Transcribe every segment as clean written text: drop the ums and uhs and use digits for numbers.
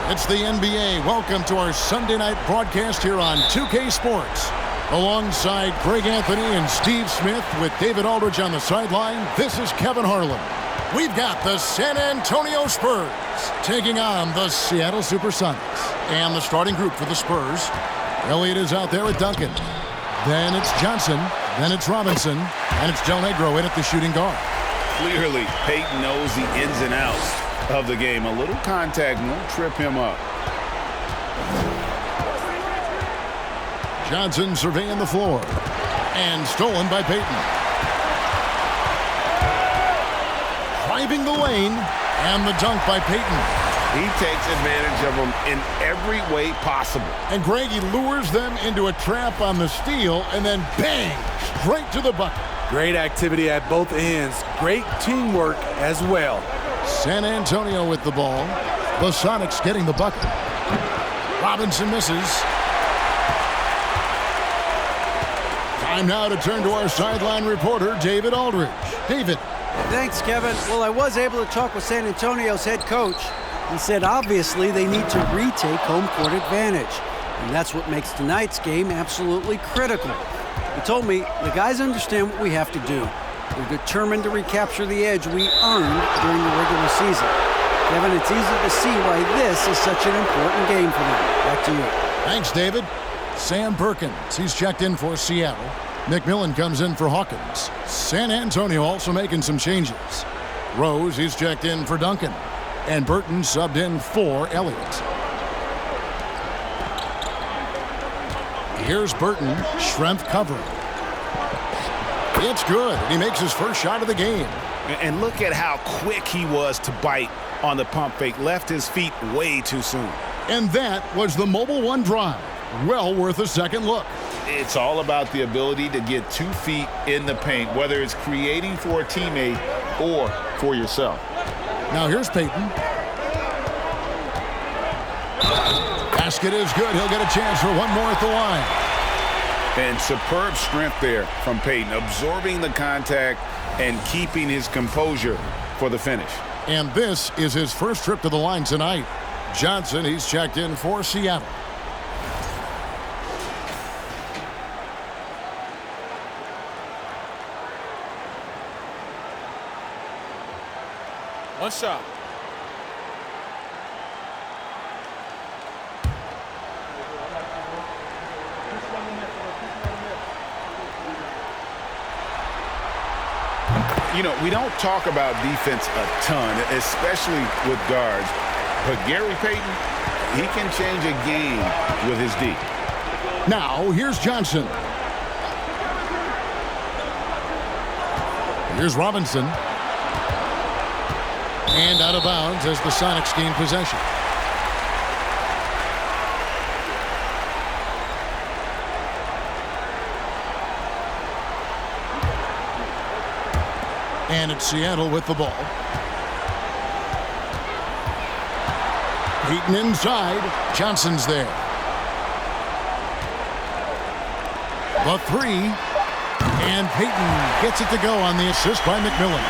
It's the NBA. Welcome to our Sunday night broadcast here on 2K Sports. Alongside Greg Anthony and Steve Smith with David Aldridge on the sideline, this is Kevin Harlan. We've got the San Antonio Spurs taking on the Seattle Supersonics. And the starting group for the Spurs. Elliott is out there with Duncan. Then it's Johnson. Then it's Robinson. And it's Del Negro in at the shooting guard. Clearly, Payton knows the ins and outs of the game. A little contact won't trip him up. Johnson surveying the floor. And stolen by Payton. Driving the lane. And the dunk by Payton. He takes advantage of them in every way possible. And Greg, he lures them into a trap on the steal. And then bang! Straight to the bucket. Great activity at both ends. Great teamwork as well. San Antonio with the ball. The Sonics getting the bucket. Robinson misses. Time now to turn to our sideline reporter, David Aldridge. David. Thanks, Kevin. Well, I was able to talk with San Antonio's head coach. He said obviously they need to retake home court advantage. And that's what makes tonight's game absolutely critical. He told me the guys understand what we have to do. We're determined to recapture the edge we earned during the regular season. Kevin, it's easy to see why this is such an important game for them. Back to you. Thanks, David. Sam Perkins, he's checked in for Seattle. McMillan comes in for Hawkins. San Antonio also making some changes. Rose, he's checked in for Duncan. And Burton subbed in for Elliott. Here's Burton, Schrempf covering. It's good. He makes his first shot of the game. And look at how quick he was to bite on the pump fake. Left his feet way too soon. And that was the Mobile One drive. Well worth a second look. It's all about the ability to get 2 feet in the paint, whether it's creating for a teammate or for yourself. Now here's Payton. Basket is good. He'll get a chance for one more at the line. And superb strength there from Payton, absorbing the contact and keeping his composure for the finish. And this is his first trip to the line tonight. Johnson, he's checked in for Seattle. One shot. You know, we don't talk about defense a ton, especially with guards. But Gary Payton, he can change a game with his D. Now, here's Johnson. Here's Robinson. And out of bounds as the Sonics gain possession. And it's Seattle with the ball. Payton inside. Johnson's there. The three. And Payton gets it to go on the assist by McMillan.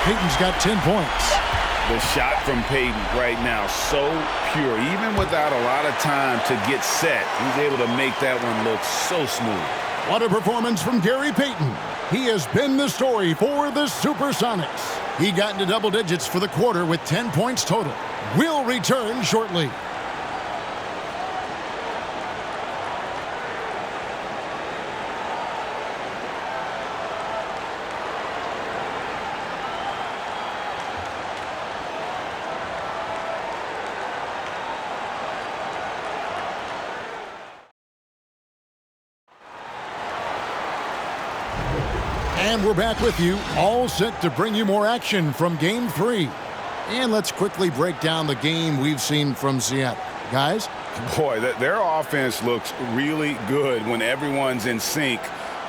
Payton's got 10 points. The shot from Payton right now, so pure. Even without a lot of time to get set, he's able to make that one look so smooth. What a performance from Gary Payton. He has been the story for the Supersonics. He got into double digits for the quarter with 10 points total. We'll return shortly. And we're back with you, all set to bring you more action from Game 3. And let's quickly break down the game we've seen from Seattle. Guys? Boy, their offense looks really good when everyone's in sync.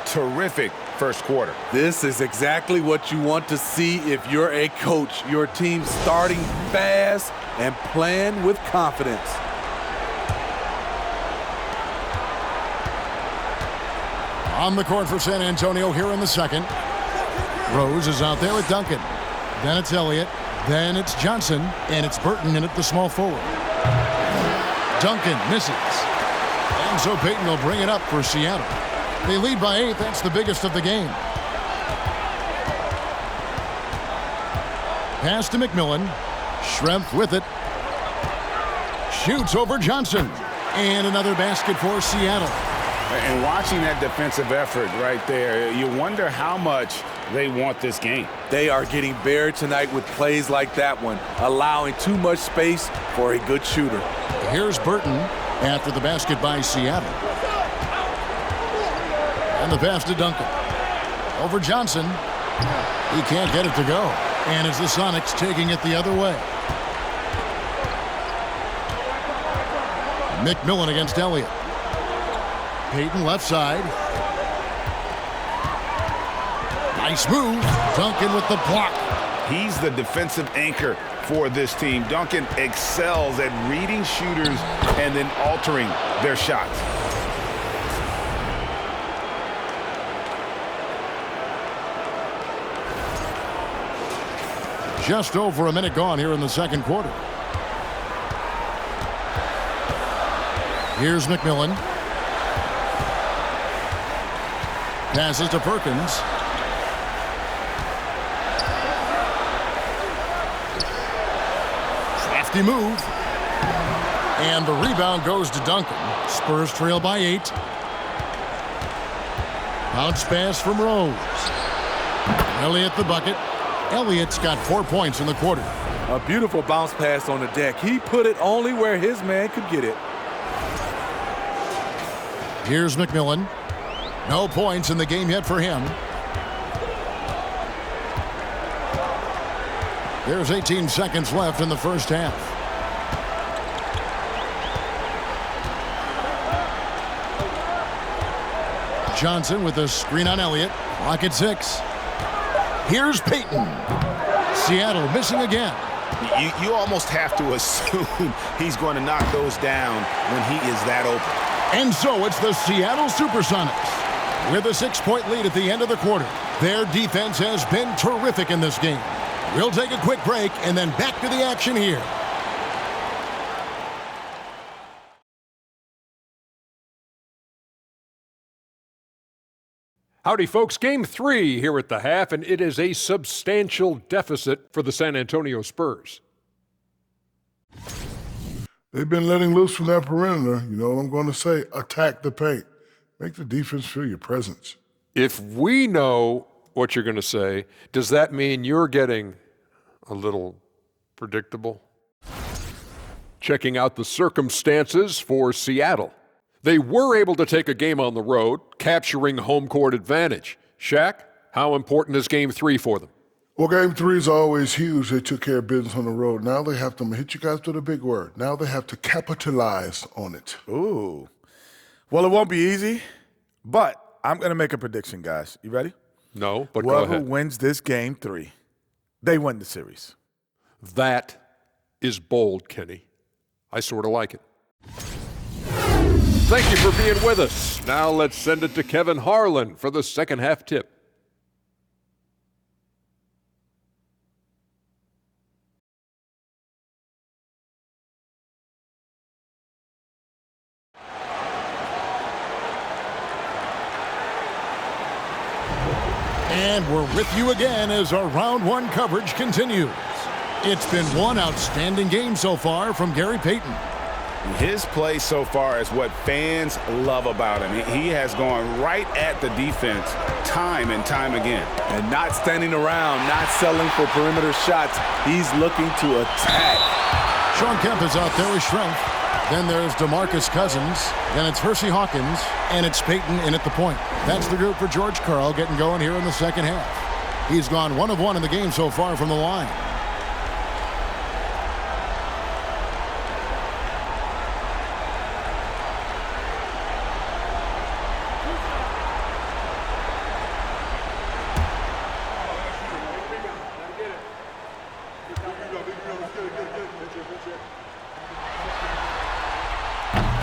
Terrific first quarter. This is exactly what you want to see if you're a coach. Your team starting fast and playing with confidence. On the court for San Antonio here in the second. Rose is out there with Duncan. Then it's Elliott. Then it's Johnson. And it's Burton in at the small forward. Duncan misses. And so Payton will bring it up for Seattle. They lead by 8. That's the biggest of the game. Pass to McMillan. Schrempf with it. Shoots over Johnson. And another basket for Seattle. And watching that defensive effort right there, you wonder how much they want this game. They are getting buried tonight with plays like that one, allowing too much space for a good shooter. Here's Burton after the basket by Seattle. And the pass to Duncan. Over Johnson. He can't get it to go. And it's the Sonics taking it the other way. McMillan against Elliott. Payton left side. Nice move. Duncan with the block. He's the defensive anchor for this team. Duncan excels at reading shooters and then altering their shots. Just over a minute gone here in the second quarter. Here's McMillan. Passes to Perkins. Crafty move. And the rebound goes to Duncan. Spurs trail by 8. Bounce pass from Rose. Elliott the bucket. Elliott's got 4 points in the quarter. A beautiful bounce pass on the deck. He put it only where his man could get it. Here's McMillan. No points in the game yet for him. There's 18 seconds left in the first half. Johnson with a screen on Elliott. Clock at 6. Here's Payton. Seattle missing again. You almost have to assume he's going to knock those down when he is that open. And so it's the Seattle Supersonics with a 6-point lead at the end of the quarter. Their defense has been terrific in this game. We'll take a quick break and then back to the action here. Howdy, folks. Game 3 here at the half, and it is a substantial deficit for the San Antonio Spurs. They've been letting loose from that perimeter. You know what I'm going to say? Attack the paint. Make the defense feel your presence. If we know what you're going to say, does that mean you're getting a little predictable? Checking out the circumstances for Seattle. They were able to take a game on the road, capturing home court advantage. Shaq, how important is Game 3 for them? Well, Game 3 is always huge. They took care of business on the road. Now they have to, I'm going to hit you guys with a big word. Now they have to capitalize on it. Ooh. Well, it won't be easy, but I'm going to make a prediction, guys. You ready? No, but go Whoever ahead. wins this Game 3, they win the series. That is bold, Kenny. I sort of like it. Thank you for being with us. Now let's send it to Kevin Harlan for the second half tip. And we're with you again as our round 1 coverage continues. It's been one outstanding game so far from Gary Payton. His play so far is what fans love about him. He has gone right at the defense time and time again. And not standing around, not settling for perimeter shots. He's looking to attack. Sean Kemp is out there with Schrempf. Then there's DeMarcus Cousins. Then it's Hersey Hawkins. And it's Payton in at the point. That's the group for George Karl getting going here in the second half. He's gone 1 of 1 in the game so far from the line.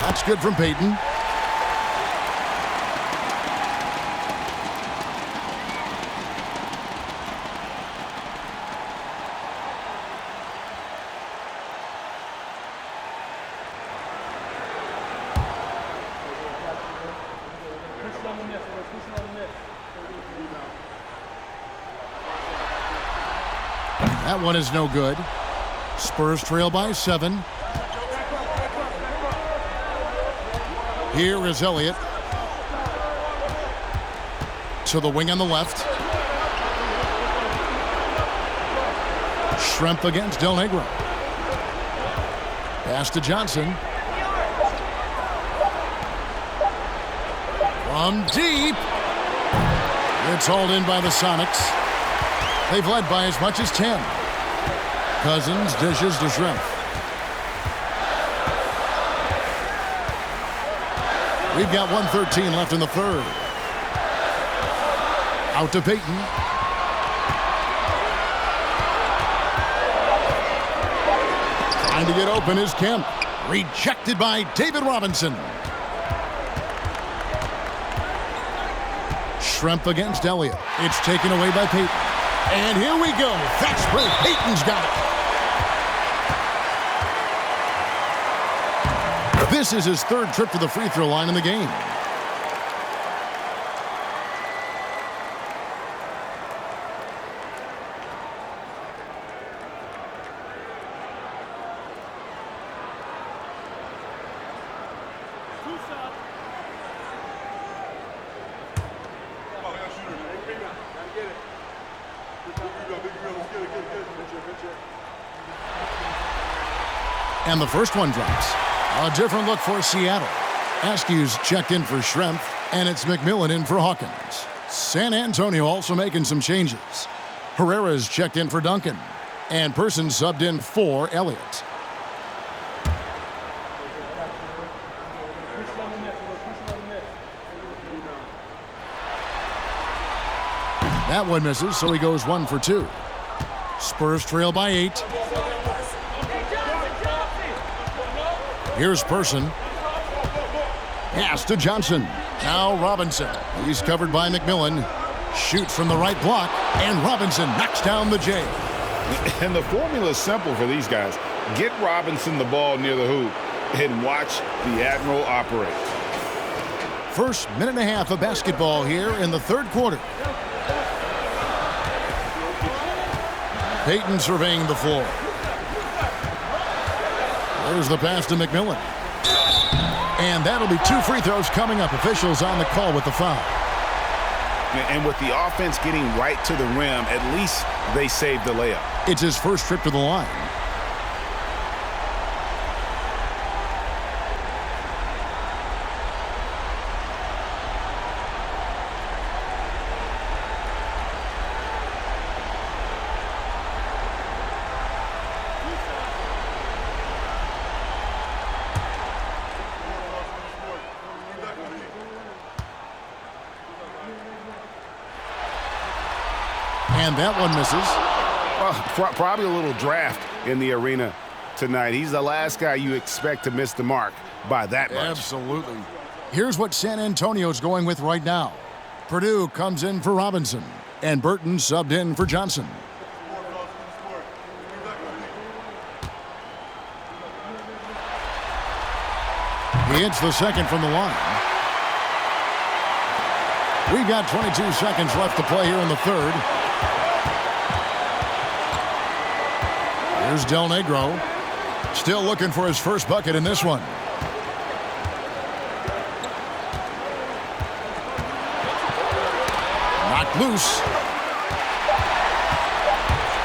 That's good from Payton. That one is no good. Spurs trail by 7. Here is Elliott. To the wing on the left. Schrempf against Del Negro. Pass to Johnson. From deep. It's hauled in by the Sonics. They've led by as much as 10. Cousins dishes to Schrempf. We've got 1:13 left in the third. Out to Payton. Trying to get open is Kemp. Rejected by David Robinson. Schrempf against Elliott. It's taken away by Payton. And here we go. That's where Payton's got it. This is his third trip to the free throw line in the game. And the first one drops. A different look for Seattle. Askew's checked in for Schrempf, and it's McMillan in for Hawkins. San Antonio also making some changes. Herrera's checked in for Duncan, and Person subbed in for Elliott. That one misses, so he goes 1 for 2. Spurs trail by 8. Here's Person. Pass to Johnson. Now Robinson. He's covered by McMillan. Shoot from the right block, and Robinson knocks down the J. And the formula is simple for these guys. Get Robinson the ball near the hoop and watch the Admiral operate. First minute and a half of basketball here in the third quarter. Payton surveying the floor. There's the pass to McMillan. And that'll be 2 free throws coming up. Officials on the call with the foul. And with the offense getting right to the rim, at least they saved the layup. It's his first trip to the line. And that one misses. Probably a little draft in the arena tonight. He's the last guy you expect to miss the mark by that much. Absolutely. Here's what San Antonio's going with right now. Purdue comes in for Robinson, and Burton subbed in for Johnson. He hits the second from the line. We've got 22 seconds left to play here in the third. Here's Del Negro. Still looking for his first bucket in this one. Knocked loose.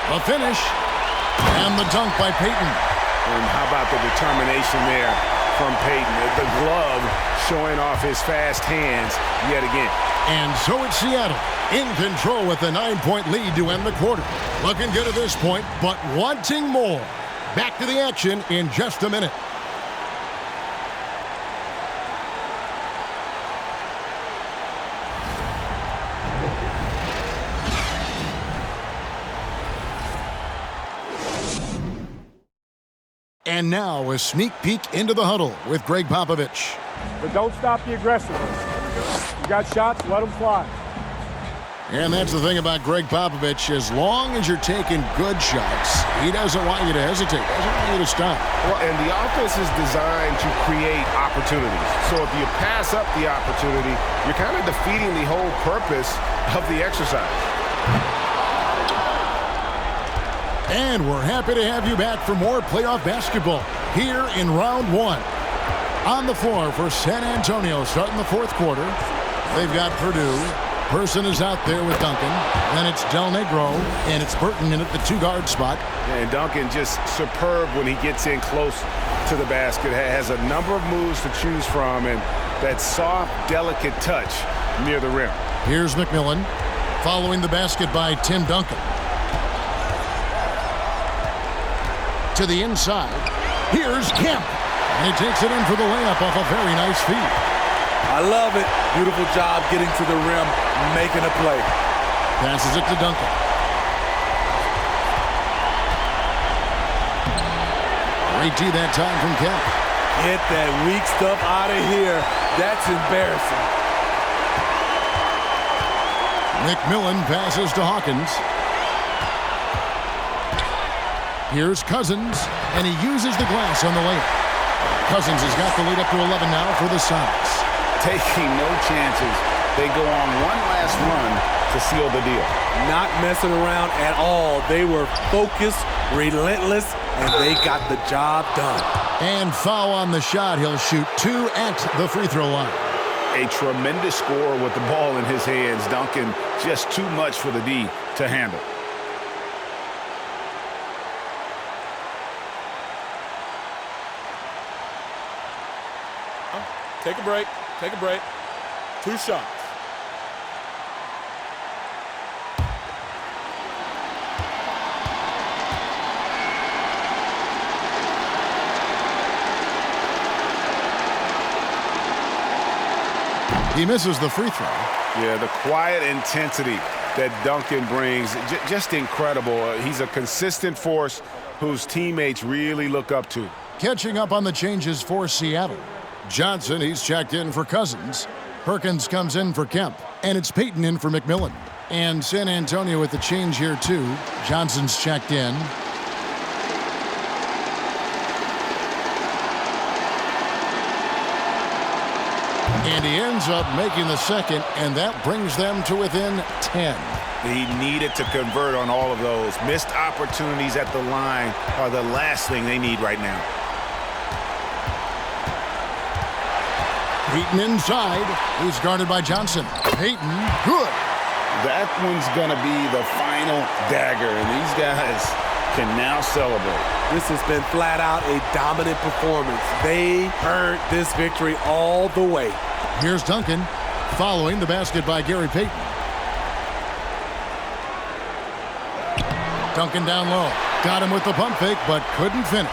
The finish. And the dunk by Payton. And how about the determination there from Payton? The glove showing off his fast hands yet again. And so it's Seattle in control with a 9-point lead to end the quarter. Looking good at this point, but wanting more. Back to the action in just a minute. And now a sneak peek into the huddle with Greg Popovich. But don't stop the aggressiveness. You got shots, let them fly. And that's the thing about Greg Popovich. As long as you're taking good shots, he doesn't want you to hesitate. Doesn't want you to stop. Well, and the offense is designed to create opportunities. So if you pass up the opportunity, you're kind of defeating the whole purpose of the exercise. And we're happy to have you back for more playoff basketball here in round one. On the floor for San Antonio starting the fourth quarter. They've got Purdue. Person is out there with Duncan. Then it's Del Negro, and it's Burton in at the two-guard spot. And Duncan just superb when he gets in close to the basket. Has a number of moves to choose from, and that soft, delicate touch near the rim. Here's McMillan, following the basket by Tim Duncan. To the inside. Here's Kemp. And he takes it in for the layup off a very nice feed. I love it. Beautiful job getting to the rim, making a play. Passes it to Duncan. Great D that time from Kemp. Get that weak stuff out of here. That's embarrassing. McMillan passes to Hawkins. Here's Cousins, and he uses the glass on the layup. Cousins has got the lead up to 11 now for the Sonics. Taking no chances. They go on one last run to seal the deal. Not messing around at all. They were focused, relentless, and they got the job done. And foul on the shot. He'll shoot 2 at the free throw line. A tremendous score with the ball in his hands. Duncan just too much for the D to handle. Take a break. Take a break. 2 shots. He misses the free throw. Yeah, the quiet intensity that Duncan brings, just incredible. He's a consistent force whose teammates really look up to. Catching up on the changes for Seattle. Johnson, he's checked in for Cousins. Perkins comes in for Kemp. And it's Payton in for McMillan. And San Antonio with the change here, too. Johnson's checked in. And he ends up making the second, and that brings them to within 10. He needed to convert on all of those. Missed opportunities at the line are the last thing they need right now. Payton inside. He's guarded by Johnson. Payton, good. That one's going to be the final dagger, and these guys can now celebrate. This has been flat out a dominant performance. They earned this victory all the way. Here's Duncan, following the basket by Gary Payton. Duncan down low. Got him with the pump fake, but couldn't finish.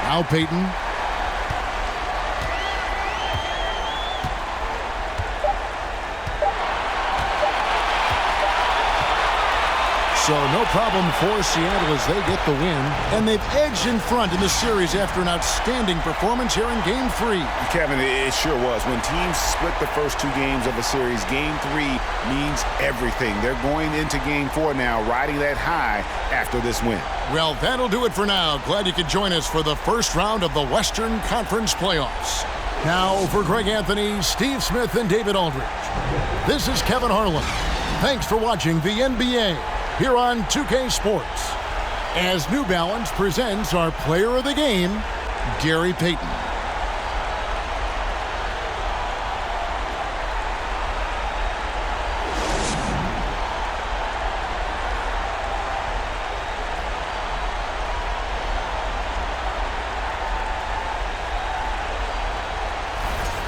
Now Payton. So no problem for Seattle as they get the win. And they've edged in front in the series after an outstanding performance here in Game 3. Kevin, it sure was. When teams split the first 2 games of a series, Game 3 means everything. They're going into Game 4 now, riding that high after this win. Well, that'll do it for now. Glad you could join us for the first round of the Western Conference playoffs. Now for Greg Anthony, Steve Smith, and David Aldridge. This is Kevin Harlan. Thanks for watching the NBA here on 2K Sports, as New Balance presents our player of the game, Gary Payton.